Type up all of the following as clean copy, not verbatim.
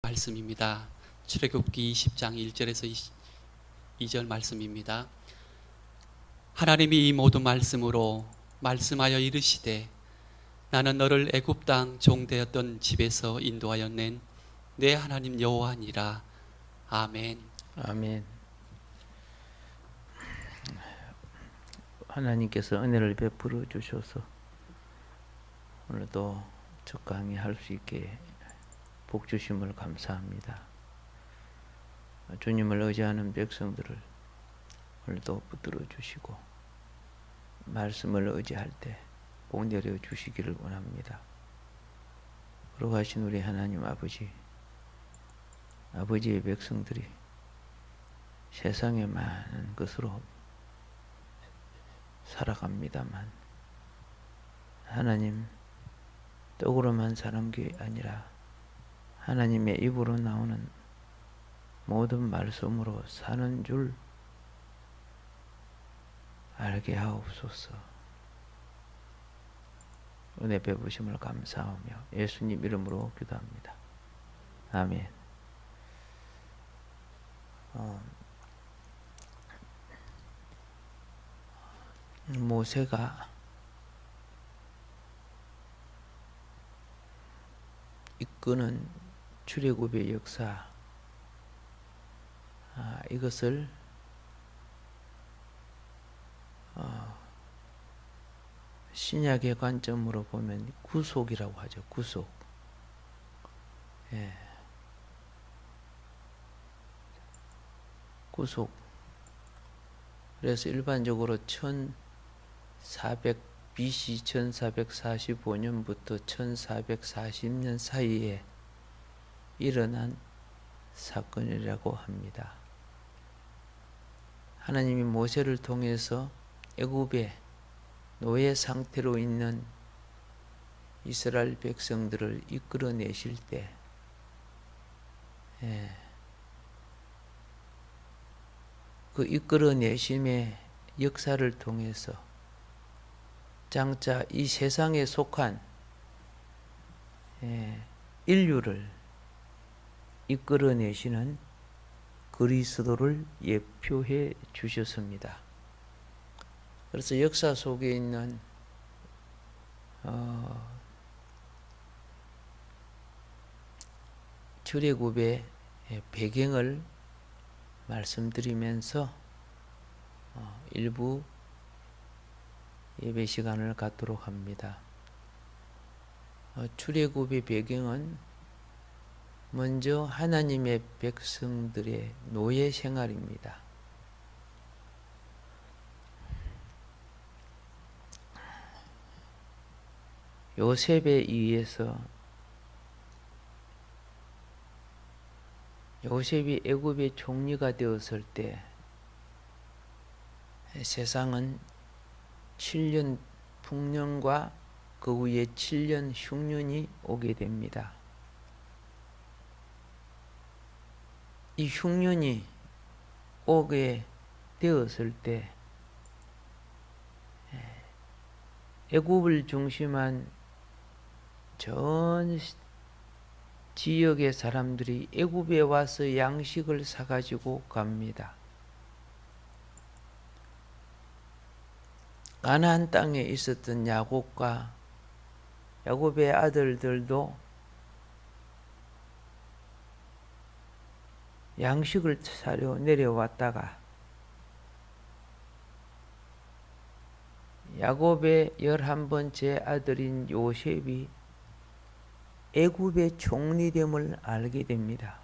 말씀입니다. 출애굽기 20장 1절에서 2절 말씀입니다. 하나님이 이 모든 말씀으로 말씀하여 이르시되 나는 너를 애굽 땅 종되었던 집에서 인도하여 낸 내 하나님 여호와니라. 아멘. 아멘. 하나님께서 은혜를 베풀어 주셔서 오늘도 첫 강의할 수 있게 복 주심을 감사합니다. 주님을 의지하는 백성들을 오늘도 붙들어 주시고 말씀을 의지할 때 복 내려 주시기를 원합니다. 거룩하신 우리 하나님 아버지의 백성들이 세상에 많은 것으로 살아갑니다만 하나님 떡으로만 사는 게 아니라 하나님의 입으로 나오는 모든 말씀으로 사는 줄 알게 하옵소서. 은혜 베푸심을 감사하며 예수님 이름으로 기도합니다. 아멘. 모세가 이끄는 출애굽의 역사, 이것을 신약의 관점으로 보면 구속이라고 하죠. 구속. 구속. 그래서 일반적으로 BC 1445년부터 1440년 사이에 일어난 사건이라고 합니다. 하나님이 모세를 통해서 애굽의 노예 상태로 있는 이스라엘 백성들을 이끌어내실 때 그 이끌어내심의 역사를 통해서 장차 이 세상에 속한 인류를 이끌어내시는 그리스도를 예표해 주셨습니다. 그래서 역사 속에 있는 출애굽의 배경을 말씀드리면서 일부 예배 시간을 갖도록 합니다. 출애굽의 배경은 먼저 하나님의 백성들의 노예 생활입니다. 요셉에 의해서 요셉이 애굽의 총리가 되었을 때 세상은 7년 풍년과 그 후에 7년 흉년이 오게 됩니다. 이 흉년이 오게 되었을 때 애굽을 중심한 전 지역의 사람들이 애굽에 와서 양식을 사가지고 갑니다. 가나안 땅에 있었던 야곱과 야곱의 아들들도 양식을 사려 내려왔다가 야곱의 11번째 아들인 요셉이 애굽의 총리됨을 알게 됩니다.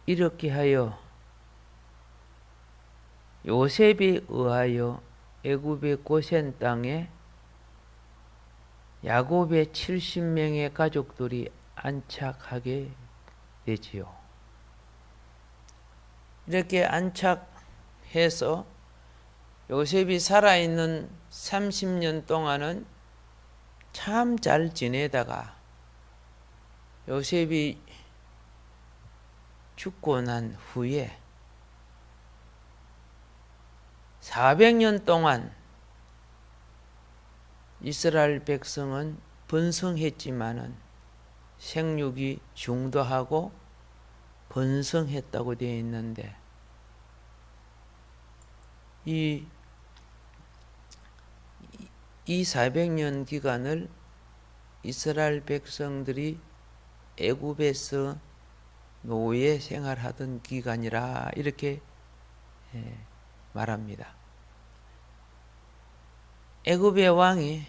이렇게 하여 요셉에 의하여 애굽의 고센 땅에 야곱의 70명의 가족들이 안착하게 되지요. 이렇게 안착해서 요셉이 살아있는 30년 동안은 참 잘 지내다가 요셉이 죽고 난 후에 400년 동안 이스라엘 백성은 번성했지만은 생육이 중도하고 번성했다고 되어 있는데 이 400년 기간을 이스라엘 백성들이 애굽에서 노예 생활하던 기간이라 이렇게 말합니다. 애굽의 왕이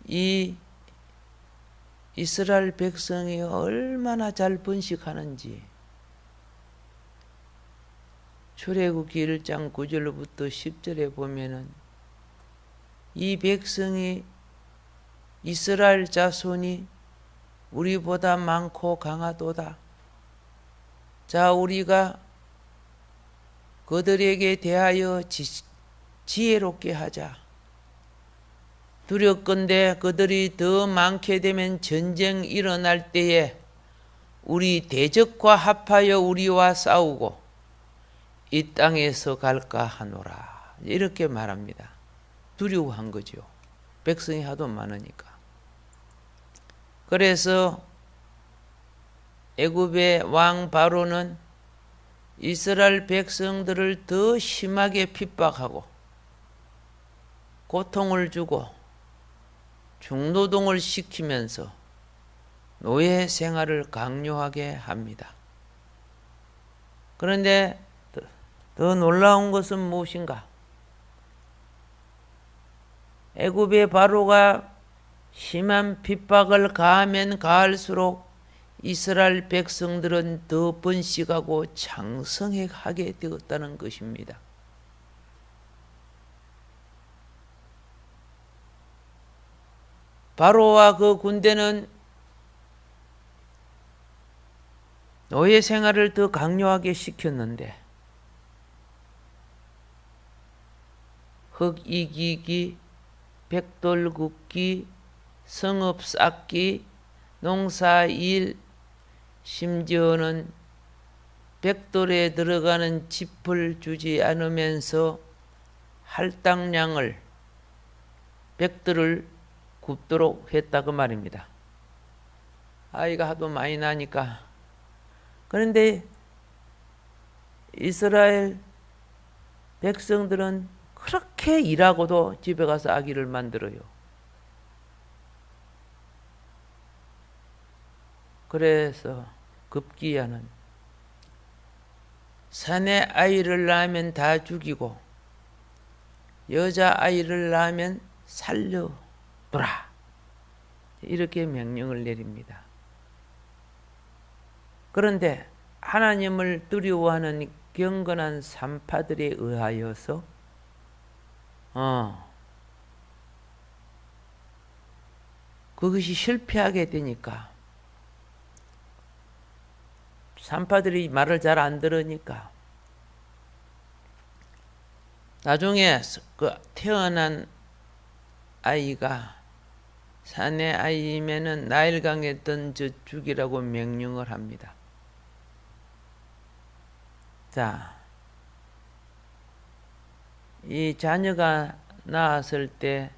이 이스라엘 백성이 얼마나 잘 번식하는지 출애굽기 1장 9절부터 10절에 보면은 이 백성이 이스라엘 자손이 우리보다 많고 강하도다. 자, 우리가 그들에게 대하여 지혜롭게 하자. 두렵건대 그들이 더 많게 되면 전쟁 일어날 때에 우리 대적과 합하여 우리와 싸우고 이 땅에서 갈까 하노라. 이렇게 말합니다. 두려워한 거죠. 백성이 하도 많으니까. 그래서 애굽의 왕 바로는 이스라엘 백성들을 더 심하게 핍박하고 고통을 주고 중노동을 시키면서 노예 생활을 강요하게 합니다. 그런데 더 놀라운 것은 무엇인가? 애굽의 바로가 심한 핍박을 가하면 가할수록 이스라엘 백성들은 더 번식하고 창성하게 되었다는 것입니다. 바로와 그 군대는 노예 생활을 더 강요하게 시켰는데 흙 이기기, 백돌 굽기, 성읍 쌓기, 농사일, 심지어는 백돌에 들어가는 짚을 주지 않으면서 할당량을 백돌을 굽도록 했다 그 말입니다. 아이가 하도 많이 나니까. 그런데 이스라엘 백성들은 그렇게 일하고도 집에 가서 아기를 만들어요. 그래서 급기야는 사내 아이를 낳으면 다 죽이고 여자 아이를 낳으면 살려두라. 이렇게 명령을 내립니다. 그런데 하나님을 두려워하는 경건한 산파들에 의하여서 그것이 실패하게 되니까 산파들이 말을 잘 안 들으니까 나중에 그 태어난 아이가 사내 아이면은 나일강에 던져 죽이라고 명령을 합니다. 자, 이 자녀가 낳았을 때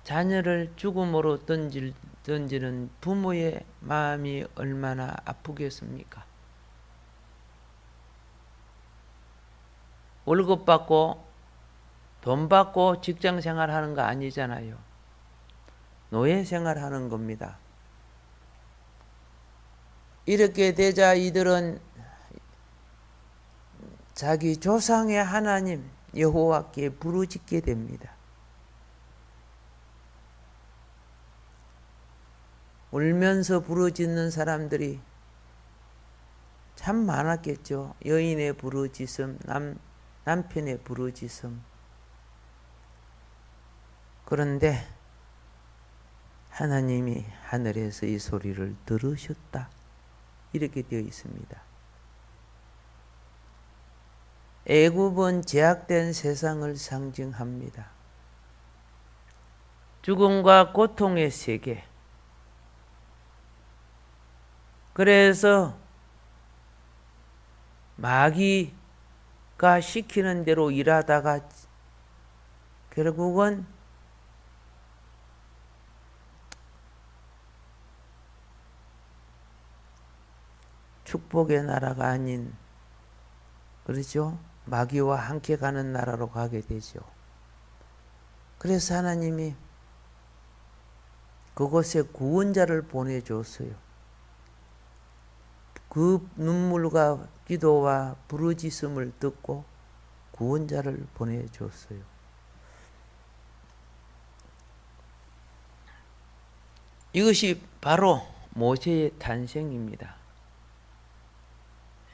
자녀를 죽음으로 던지는 부모의 마음이 얼마나 아프겠습니까? 월급 받고 돈 받고 직장 생활하는 거 아니잖아요. 노예 생활하는 겁니다. 이렇게 되자 이들은 자기 조상의 하나님 여호와께 부르짖게 됩니다. 울면서 부르짖는 사람들이 참 많았겠죠. 여인의 부르짖음, 남편의 부르짖음. 그런데 하나님이 하늘에서 이 소리를 들으셨다. 이렇게 되어 있습니다. 애굽은 제약된 세상을 상징합니다. 죽음과 고통의 세계. 그래서 마귀가 시키는 대로 일하다가 결국은 축복의 나라가 아닌, 그렇죠? 마귀와 함께 가는 나라로 가게 되죠. 그래서 하나님이 그곳에 구원자를 보내줬어요. 그 눈물과 기도와 부르짖음을 듣고 구원자를 보내줬어요. 이것이 바로 모세의 탄생입니다.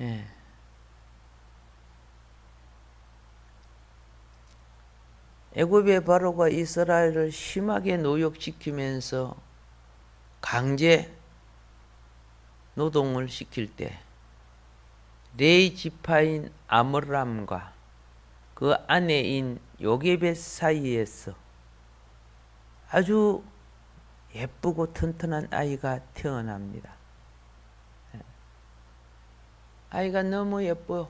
예. 애굽의 바로가 이스라엘을 심하게 노역시키면서 강제 노동을 시킬 때 레위 지파인 아므람과 그 아내인 요게벳 사이에서 아주 예쁘고 튼튼한 아이가 태어납니다. 아이가 너무 예뻐요.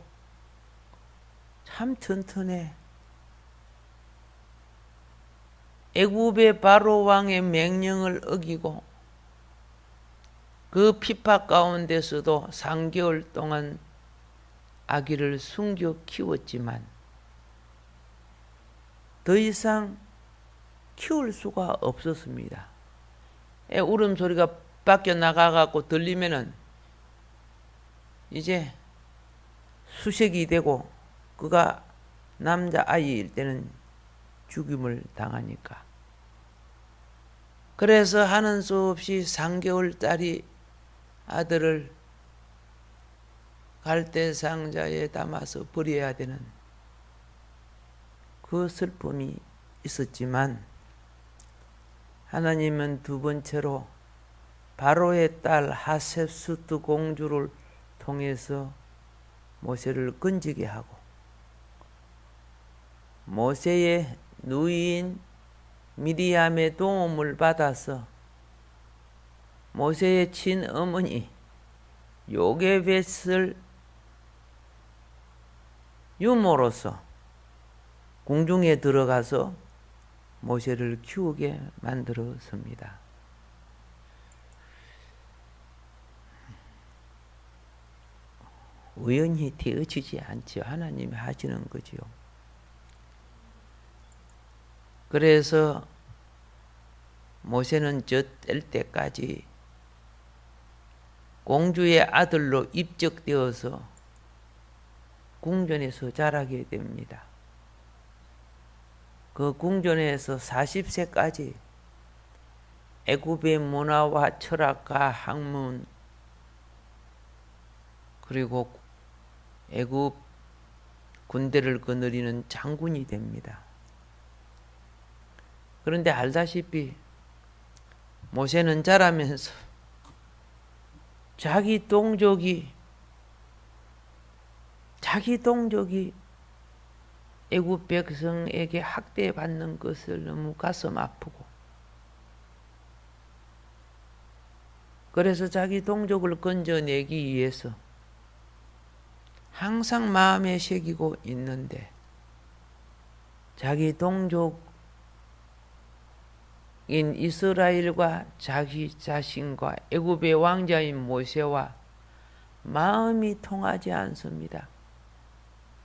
참 튼튼해. 애굽의 바로 왕의 명령을 어기고 그 핍박 가운데서도 3개월 동안 아기를 숨겨 키웠지만 더 이상 키울 수가 없었습니다. 애 울음소리가 밖에 나가갖고 들리면은 이제 수색이 되고 그가 남자아이일 때는 죽임을 당하니까. 그래서 하는 수 없이 3개월짜리 아들을 갈대 상자에 담아서 버려야 되는 그 슬픔이 있었지만 하나님은 두 번째로 바로의 딸 하셉수트 공주를 통해서 모세를 건지게 하고 모세의 누이인 미리암의 도움을 받아서 모세의 친어머니 요게벳을 유모로서 궁중에 들어가서 모세를 키우게 만들었습니다. 우연히 되어지지 않지요. 하나님이 하시는 거지요. 그래서 모세는 저 뗄 때까지 공주의 아들로 입적되어서 궁전에서 자라게 됩니다. 그 궁전에서 40세까지 애굽의 문화와 철학과 학문 그리고 애굽 군대를 거느리는 장군이 됩니다. 그런데 알다시피 모세는 자라면서 자기 동족이 애굽 백성에게 학대받는 것을 너무 가슴 아프고 그래서 자기 동족을 건져내기 위해서 항상 마음에 새기고 있는데 자기 동족인 이스라엘과 자기 자신과 애굽의 왕자인 모세와 마음이 통하지 않습니다.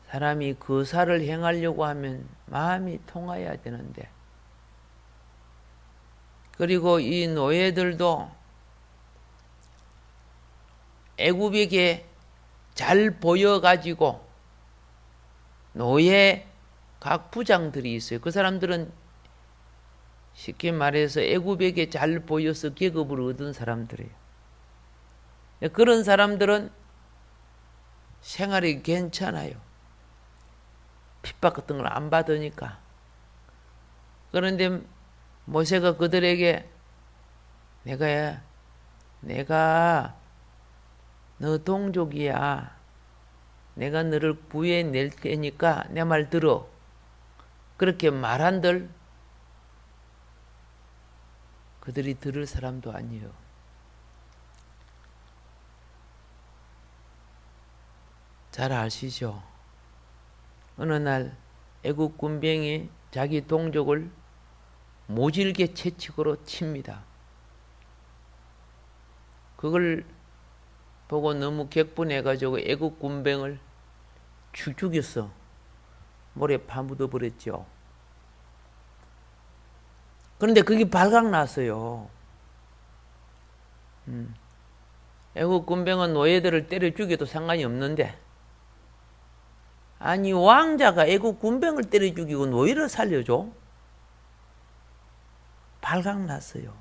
사람이 거사를 행하려고 하면 마음이 통해야 되는데 그리고 이 노예들도 애굽에게 잘 보여가지고 노예 각 부장들이 있어요. 그 사람들은 쉽게 말해서 애굽에게 잘 보여서 계급을 얻은 사람들이에요. 그런 사람들은 생활이 괜찮아요. 핍박 같은 걸 안 받으니까. 그런데 모세가 그들에게 내가 너 동족이야. 내가 너를 구해낼 테니까 내 말 들어. 그렇게 말한들 그들이 들을 사람도 아니에요. 잘 아시죠? 어느 날 애국 군병이 자기 동족을 모질게 채찍으로 칩니다. 그걸 보고 너무 격분해가지고 애국 군병을 죽 죽였어. 모래 파묻어 버렸죠. 그런데 그게 발각났어요. 애국 군병은 노예들을 때려 죽여도 상관이 없는데, 아니 왕자가 애국 군병을 때려 죽이고 노예를 살려줘? 발각났어요.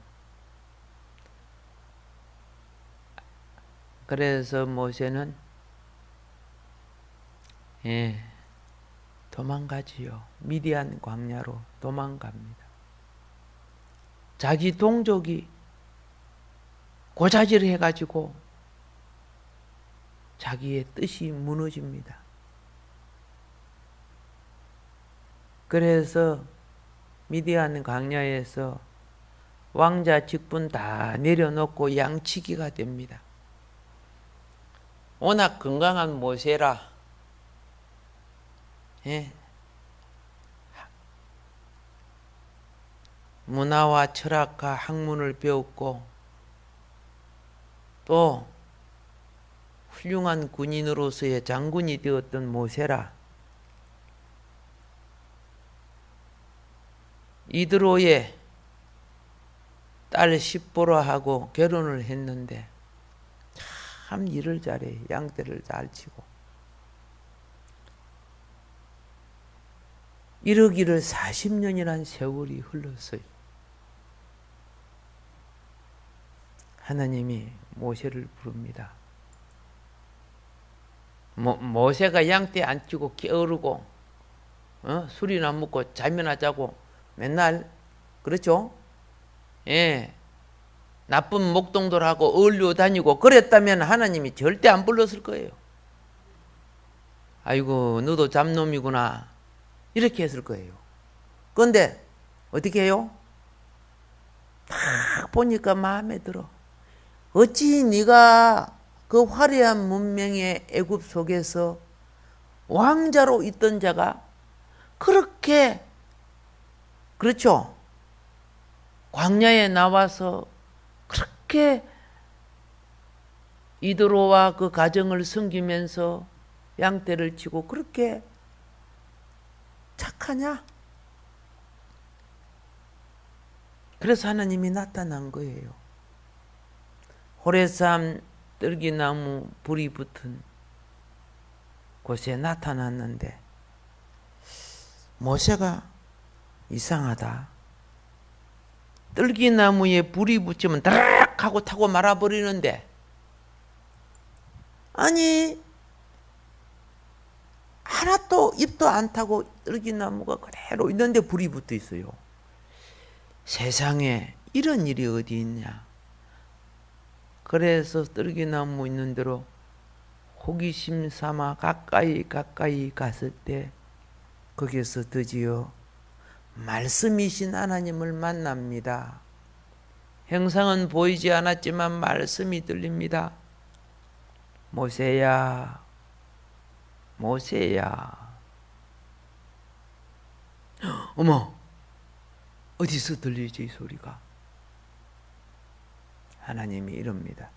그래서 모세는 도망가지요. 미디안 광야로 도망갑니다. 자기 동족이 고자질을 해가지고 자기의 뜻이 무너집니다. 그래서 미디안 광야에서 왕자 직분 다 내려놓고 양치기가 됩니다. 워낙 건강한 모세라 문화와 철학과 학문을 배웠고 또 훌륭한 군인으로서의 장군이 되었던 모세라 이드로의 딸 십보라하고 결혼을 했는데 참 일을 잘해. 양떼를 잘 치고. 이러기를 40년이란 세월이 흘렀어요. 하나님이 모세를 부릅니다. 모세가 양떼 안 치고 게으르고 술이나 먹고 잠이나 자고 맨날 그렇죠? 나쁜 목동들하고 어울려 다니고 그랬다면 하나님이 절대 안 불렀을 거예요. 아이고 너도 잡놈이구나 이렇게 했을 거예요. 그런데 어떻게 해요? 딱 보니까 마음에 들어. 어찌 네가 그 화려한 문명의 애굽 속에서 왕자로 있던 자가 그렇게 그렇죠? 광야에 나와서 그렇게 이드로와 그 가정을 섬기면서 양떼를 치고 그렇게 착하냐? 그래서 하나님이 나타난 거예요. 호레산 떨기나무 불이 붙은 곳에 나타났는데 모세가 이상하다. 떨기나무에 불이 붙으면 다락 하고 타고 말아버리는데 아니 하나도 잎도 안 타고 떨기나무가 그대로 있는데 불이 붙어 있어요. 세상에 이런 일이 어디 있냐. 그래서 떨기나무 있는 대로 호기심 삼아 가까이 갔을 때 거기에서 드디어 말씀이신 하나님을 만납니다. 형상은 보이지 않았지만 말씀이 들립니다. 모세야, 모세야. 어머, 어디서 들리지 이 소리가? 하나님이 이럽니다.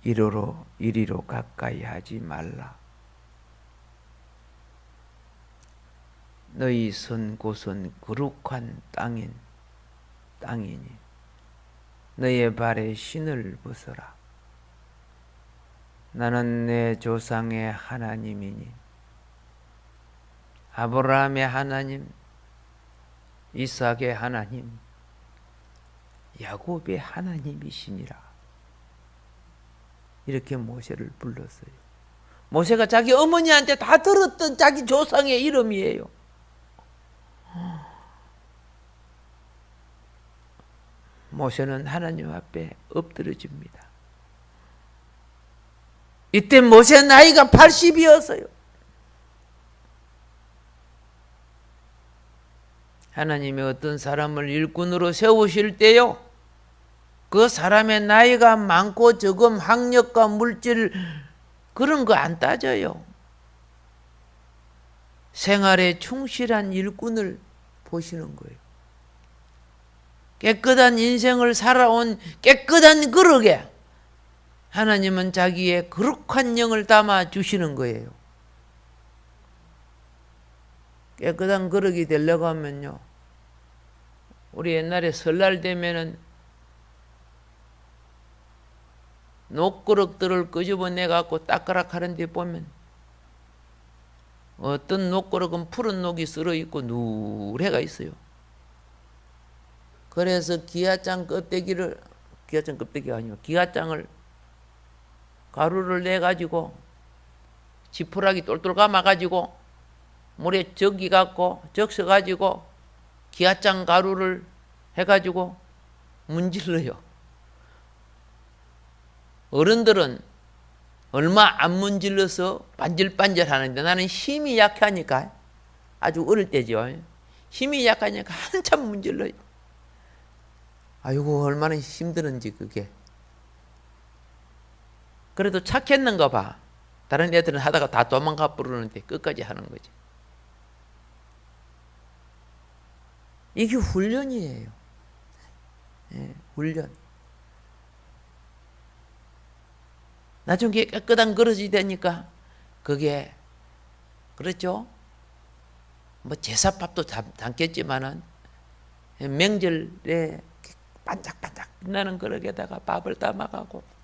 이리로 가까이 하지 말라. 너희 선 곳은 거룩한 땅이니 너의 발에 신을 벗어라. 나는 내 조상의 하나님이니 아브라함의 하나님, 이삭의 하나님, 야곱의 하나님이시니라. 이렇게 모세를 불렀어요. 모세가 자기 어머니한테 다 들었던 자기 조상의 이름이에요. 모세는 하나님 앞에 엎드려집니다. 이때 모세 나이가 80이었어요. 하나님이 어떤 사람을 일꾼으로 세우실 때요, 그 사람의 나이가 많고 적음, 학력과 물질 그런 거 안 따져요. 생활에 충실한 일꾼을 보시는 거예요. 깨끗한 인생을 살아온 깨끗한 그릇에 하나님은 자기의 거룩한 영을 담아 주시는 거예요. 깨끗한 그릇이 되려고 하면요, 우리 옛날에 설날 되면은 녹그릇들을 끄집어내 갖고 닦으라 하는데 보면 어떤 녹그릇은 푸른 녹이 쓸어 있고 누래가 있어요. 그래서 기아장 껍데기가 아니고 기아장을 가루를 내 가지고 지푸라기 똘똘 감아 가지고 물에 적셔 가지고 기아장 가루를 해 가지고 문질러요. 어른들은 얼마 안 문질러서 반질반질 하는데 나는 힘이 약하니까, 아주 어릴 때죠, 힘이 약하니까 한참 문질러요. 아이고 얼마나 힘드는지 그게. 그래도 착했는가 봐. 다른 애들은 하다가 다 도망가 부르는데 끝까지 하는 거지. 이게 훈련이에요. 훈련. 나중에 깨끗한 그릇이 되니까 그게, 그렇죠? 뭐 제사밥도 담겠지만은 명절에 반짝반짝 빛나는 그릇에다가 밥을 담아가고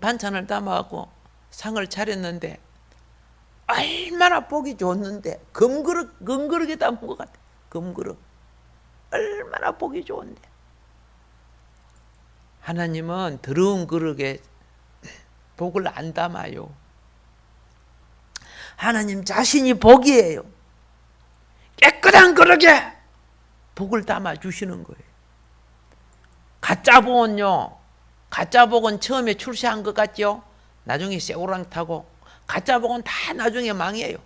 반찬을 담아가고 상을 차렸는데 얼마나 보기 좋았는데, 금그릇에 담은 것 같아. 금그릇 얼마나 보기 좋은데. 하나님은 더러운 그릇에 복을 안 담아요. 하나님 자신이 복이에요. 깨끗한 그릇에 복을 담아 주시는 거예요. 가짜 복은 처음에 출시한 것 같죠? 나중에 새우랑 타고. 가짜 복은 다 나중에 망해요.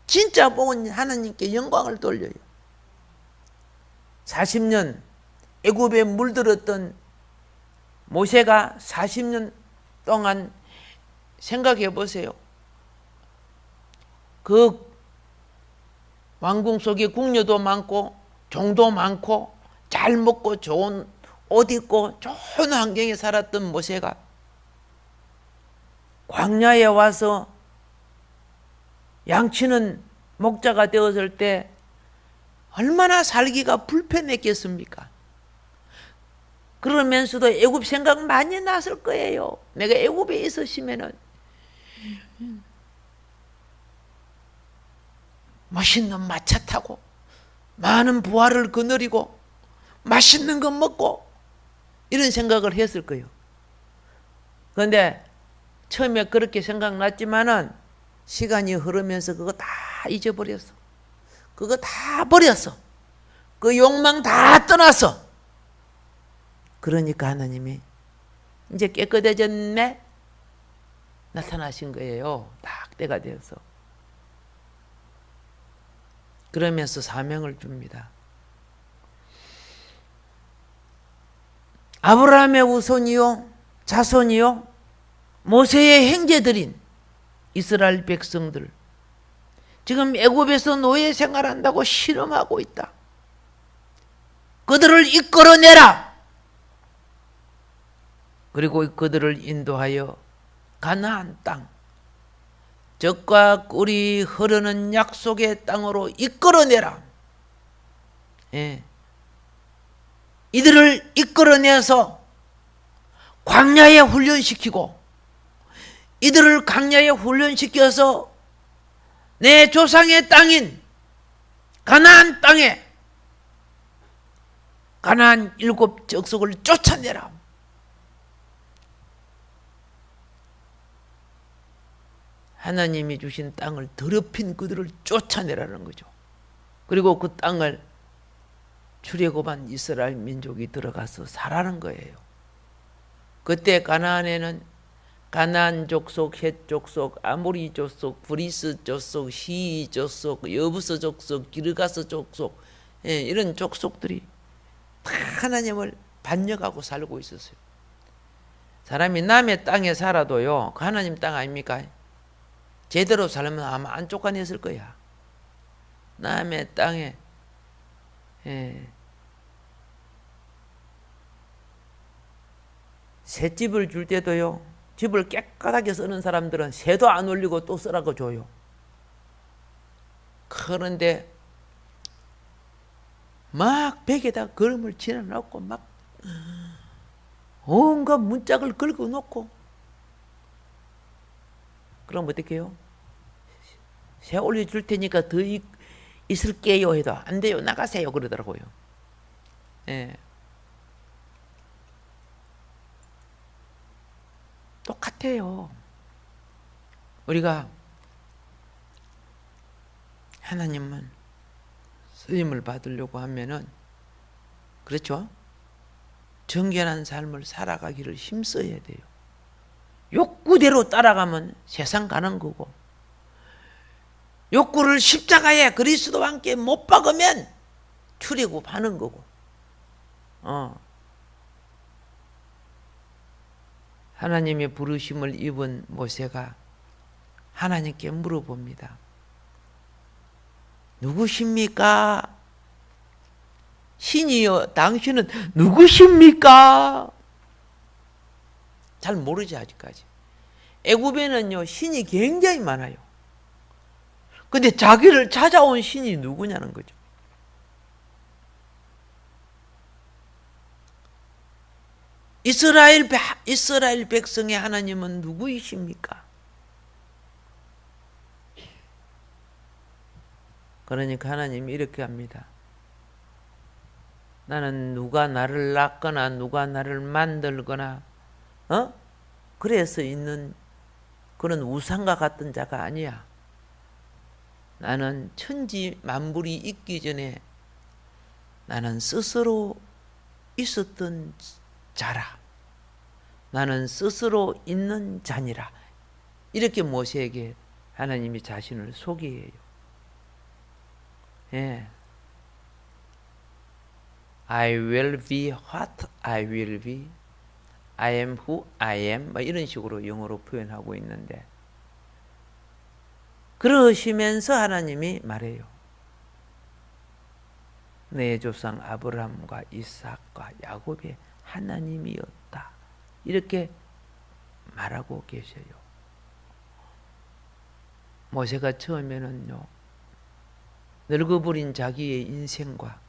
진짜 복은 하나님께 영광을 돌려요. 40년 애굽에 물들었던 모세가 40년 동안 생각해 보세요. 그 왕궁 속에 궁녀도 많고 종도 많고 잘 먹고 좋은 옷 입고 좋은 환경에 살았던 모세가 광야에 와서 양치는 목자가 되었을 때 얼마나 살기가 불편했겠습니까? 그러면서도 애굽 생각 많이 났을 거예요. 내가 애굽에 있었으면은 멋있는 마차 타고 많은 부하를 거느리고 맛있는 거 먹고 이런 생각을 했을 거예요. 그런데 처음에 그렇게 생각났지만은 시간이 흐르면서 그거 다 잊어버렸어. 그거 다 버렸어. 그 욕망 다 떠났어. 그러니까 하나님이 이제 깨끗해졌네 나타나신 거예요. 딱 때가 되어서. 그러면서 사명을 줍니다. 아브라함의 후손이요 자손이요 모세의 형제들인 이스라엘 백성들, 지금 애굽에서 노예 생활한다고 실험하고 있다. 그들을 이끌어내라. 그리고 그들을 인도하여 가나안 땅, 젖과 꿀이 흐르는 약속의 땅으로 이끌어내라. 이들을 이끌어내서 광야에 훈련시키고, 이들을 광야에 훈련시켜서 내 조상의 땅인 가나안 땅에 가나안 7 족속을 쫓아내라. 하나님이 주신 땅을 더럽힌 그들을 쫓아내라는 거죠. 그리고 그 땅을 출애굽한 이스라엘 민족이 들어가서 살아는 거예요. 그때 가나안에는 가나안 족속, 헷 족속, 아모리 족속, 브리스 족속, 히 족속, 여부스 족속, 기르가스 족속, 이런 족속들이 다 하나님을 반역하고 살고 있었어요. 사람이 남의 땅에 살아도요, 그 하나님 땅 아닙니까? 제대로 살면 아마 안 쫓아냈을 거야. 남의 땅에 새집을 줄 때도요, 집을 깨끗하게 쓰는 사람들은 새도 안 올리고 또 쓰라고 줘요. 그런데 막 벽에다 걸음을 지어놓고 막 온갖 문짝을 긁어놓고, 그럼 어떻게 해요? 새 올려줄 테니까 더 있을게요 해도 안 돼요, 나가세요 그러더라고요. 예. 똑같아요. 우리가 하나님은 쓰임을 받으려고 하면은, 그렇죠? 정결한 삶을 살아가기를 힘써야 돼요. 욕구대로 따라가면 세상 가는 거고, 욕구를 십자가에 그리스도와 함께 못 박으면 출애굽하는 거고. 하나님의 부르심을 입은 모세가 하나님께 물어봅니다. 누구십니까? 신이여, 당신은 누구십니까? 잘 모르지 아직까지. 애굽에는요, 신이 굉장히 많아요. 근데 자기를 찾아온 신이 누구냐는 거죠. 이스라엘 백성의 하나님은 누구이십니까? 그러니까 하나님이 이렇게 합니다. 나는 누가 나를 낳거나 누가 나를 만들거나 그래서 있는 그런 우상과 같은 자가 아니야. 나는 천지 만물이 있기 전에 나는 스스로 있었던 자라. 나는 스스로 있는 자니라. 이렇게 모세에게 하나님이 자신을 소개해요. 예. I will be what I will be. I am who I am. 이런 식으로 영어로 표현하고 있는데, 그러시면서 하나님이 말해요. 내 조상 아브라함과 이삭과 야곱의 하나님이었다. 이렇게 말하고 계셔요. 모세가 처음에는요, 늙어버린 자기의 인생과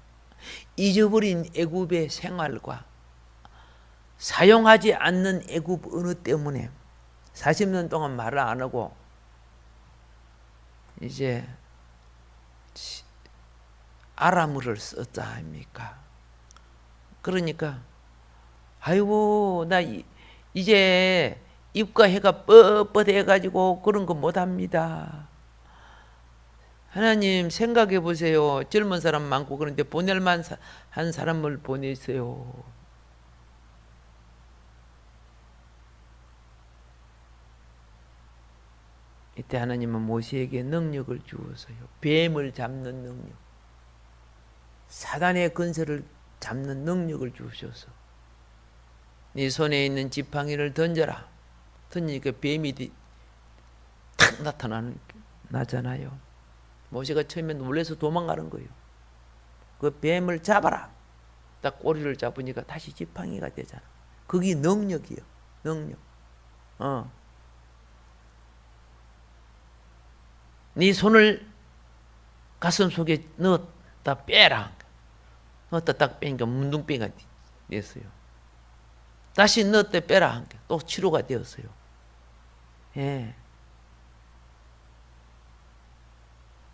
잊어버린 애굽의 생활과 사용하지 않는 애굽 언어 때문에 40년 동안 말을 안 하고 이제 아람어를 썼다 아닙니까? 그러니까 아이고 나 이제 입과 혀가 뻣뻣해가지고 그런 거 못합니다. 하나님 생각해 보세요. 젊은 사람 많고 그런데 보낼만 한 사람을 보내세요. 이때 하나님은 모세에게 능력을 주어서요. 뱀을 잡는 능력, 사단의 근세를 잡는 능력을 주셔서 네 손에 있는 지팡이를 던져라. 던지니까 뱀이 탁 나타나잖아요. 모세가 처음에 놀라서 도망가는 거예요. 그 뱀을 잡아라. 딱 꼬리를 잡으니까 다시 지팡이가 되잖아. 그게 능력이요. 능력. 네 손을 가슴 속에 넣었다 빼라. 넣었다 딱 빼니까 문둥병이가 됐어요. 다시 넣었다 빼라. 또 치료가 되었어요. 예.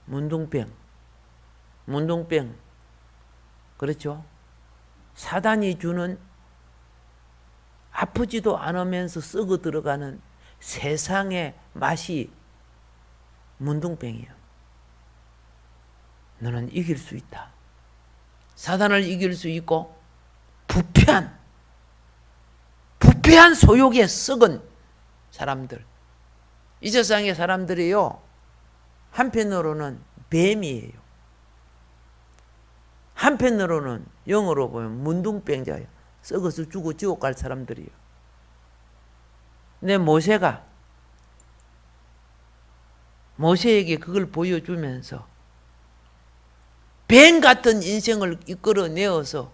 문둥병. 그렇죠? 사단이 주는 아프지도 않으면서 썩어 들어가는 세상의 맛이 문둥병이야. 너는 이길 수 있다. 사단을 이길 수 있고 부패한 소욕에 썩은 사람들. 이 세상의 사람들이요, 한편으로는 뱀이에요. 한편으로는 영어로 보면 문둥병자예요. 썩어서 죽어 지옥 갈 사람들이에요. 근데 모세에게 그걸 보여주면서 뱀 같은 인생을 이끌어내어서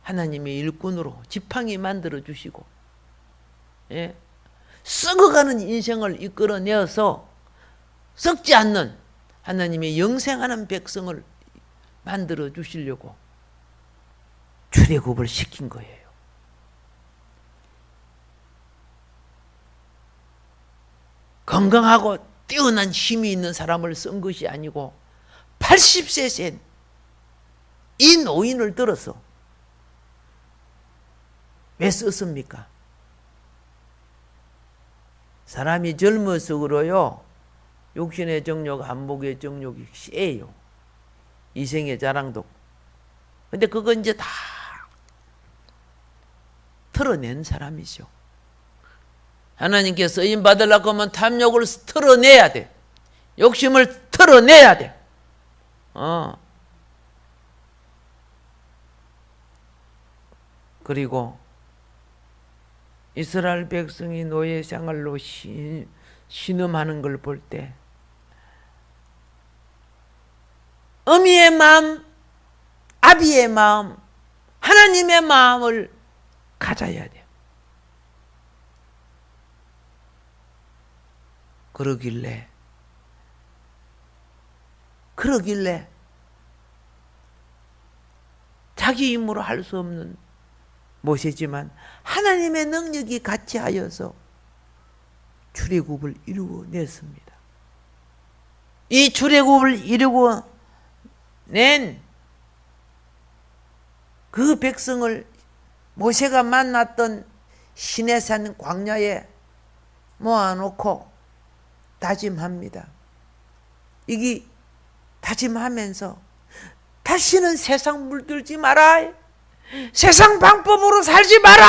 하나님의 일꾼으로 지팡이 만들어 주시고 예? 썩어가는 인생을 이끌어내어서 썩지 않는 하나님의 영생하는 백성을 만들어 주시려고 출애굽을 시킨 거예요. 건강하고 뛰어난 힘이 있는 사람을 쓴 것이 아니고 80세 된 이 노인을 들어서 왜 썼습니까? 사람이 젊어서 그래요. 육신의 정욕, 한복의 정욕이 세요. 이생의 자랑도. 근데 그건 이제 다 털어낸 사람이죠. 하나님께 쓰임 받으려고 하면 탐욕을 털어내야 돼. 욕심을 털어내야 돼. 그리고 이스라엘 백성이 노예 생활로 신음하는 걸 볼 때 어미의 마음, 아비의 마음, 하나님의 마음을 가져야 돼요. 그러길래 자기 힘으로 할 수 없는 모세지만 하나님의 능력이 같이 하여서 출애굽을 이루어냈습니다. 이 출애굽을 이루어낸 그 백성을 모세가 만났던 시내산 광야에 모아놓고 다짐합니다. 이게 다짐하면서 다시는 세상 물들지 마라. 세상 방법으로 살지 마라.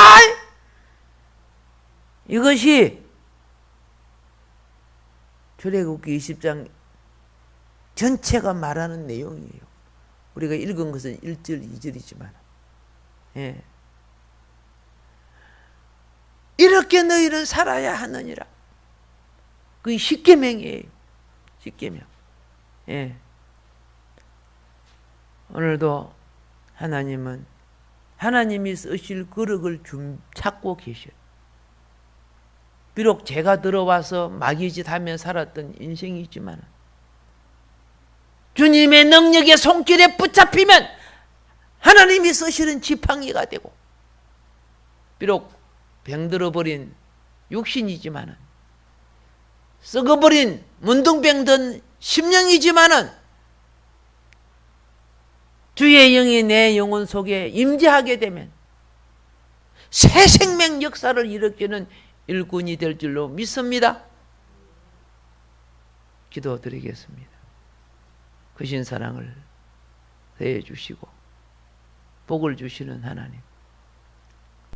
이것이 출애굽기 20장 전체가 말하는 내용이에요. 우리가 읽은 것은 1절, 2절이지만 예. 이렇게 너희는 살아야 하느니라. 그게 십계명이에요. 십계명. 예. 오늘도 하나님은 하나님이 쓰실 그릇을 찾고 계셔요. 비록 제가 들어와서 마귀짓 하며 살았던 인생이지만 주님의 능력의 손길에 붙잡히면 하나님이 쓰시는 지팡이가 되고 비록 병들어버린 육신이지만 썩어버린 문둥병든 심령이지만 주의 영이 내 영혼 속에 임재하게 되면 새 생명 역사를 일으키는 일꾼이 될 줄로 믿습니다. 기도드리겠습니다. 크신 사랑을 더해 주시고 복을 주시는 하나님,